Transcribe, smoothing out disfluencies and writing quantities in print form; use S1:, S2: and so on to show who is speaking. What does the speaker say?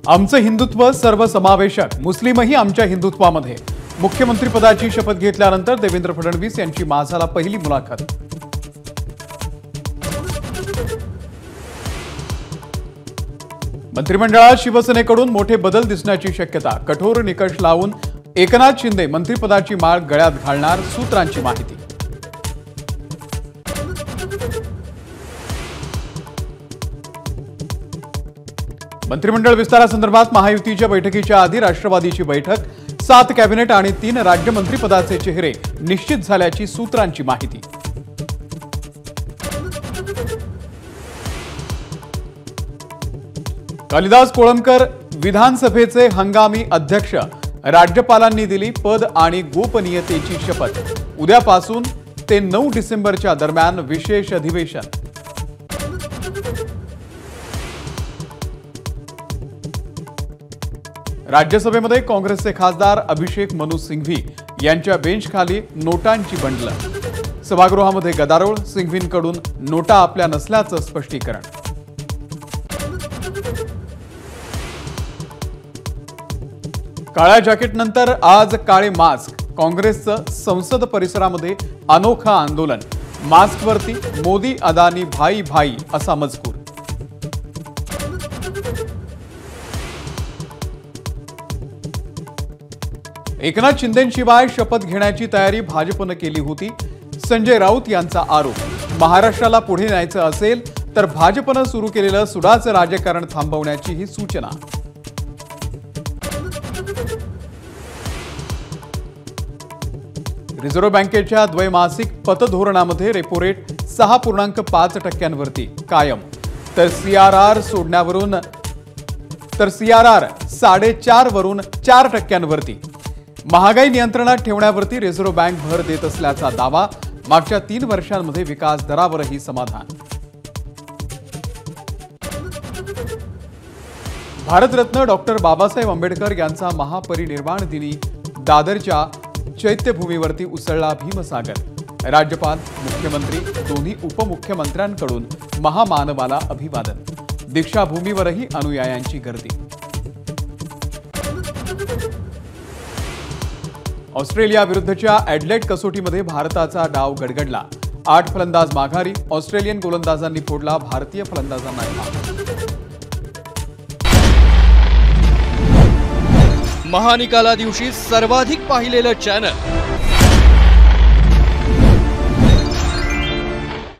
S1: आमचं हिंदुत्व सर्वसमावेशक, मुस्लिमही आमच्या हिंदुत्वामध्ये। मुख्यमंत्रीपदाची शपथ घेतल्यानंतर देवेंद्र फडणवीस यांची माझाला पहिली मुलाखत। मंत्रिमंडळात शिवसेनेकडून मोठे बदल दिसण्याची शक्यता। कठोर निकष लावून एकनाथ शिंदे मंत्रिपदाची माळ गळ्यात घालणार, सूत्रांची माहिती। मंत्रिमंडळ विस्तारासंदर्भात महायुतीच्या बैठकीच्या आधी राष्ट्रवादीची बैठक। 7 कॅबिनेट आणि 3 राज्य मंत्रिपदाचे चेहरे निश्चित झाल्याची सूत्रांची माहिती। कालिदास कोळंबकर विधानसभेचे हंगामी अध्यक्ष। राज्यपालांनी दिली पद आणि गोपनीयतेची शपथ। उद्यापासून ते 9 डिसेंबरच्या दरम्यान विशेष अधिवेशन। राज्यसभेमध्ये काँग्रेसचे खासदार अभिषेक मनु सिंघवी यांच्या बेंचखाली नोटांची बंडलं। सभागृहामध्ये गदारोळ, सिंघवींकडून नोटा आपल्या नसल्याचं स्पष्टीकरण। काळ्या जॅकेटनंतर आज काळे मास्क। काँग्रेसचं संसद परिसरामध्ये अनोखं आंदोलन। मास्कवरती मोदी अदानी भाई भाई असा मजकूर। एकनाथ शिंदेंशिवाय शपथ घेण्याची तयारी भाजपनं केली होती। संजय राऊत यांचा आरोप। महाराष्ट्राला पुढे न्यायचं असेल तर भाजपनं सुरू केलेलं सुडाचं राजकारण थांबवण्याची ही सूचना। रिझर्व्ह बँकेच्या द्वैमासिक पतधोरणामध्ये रेपो रेट 6.5% कायम, तर सीआरआर 4.5 वरून 4%। महागाई नियंत्रणात ठेवण्यावरती रिझर्व्ह बँक भर देत असल्याचा दावा। मागच्या 3 वर्षांमध्ये विकास दरावरही समाधान। भारतरत्न डॉक्टर बाबासाहेब आंबेडकर यांचा महापरिनिर्वाण दिनी दादरच्या चैत्यभूमीवरती उसळला भीमसागर। राज्यपाल, मुख्यमंत्री, दोन्ही उपमुख्यमंत्र्यांकडून महामानवाला अभिवादन। दीक्षाभूमीवरही अनुयायांची गर्दी। ऑस्ट्रेलिया विरुद्धच्या ॲडलेड कसोटीमध्ये भारताचा डाव गडगडला। 8 फलंदाज माघारी। ऑस्ट्रेलियन गोलंदाजांनी फोडला भारतीय फलंदाजांना घाम।
S2: महानिकाला दिवशी सर्वाधिक पाहिलेलं चॅनल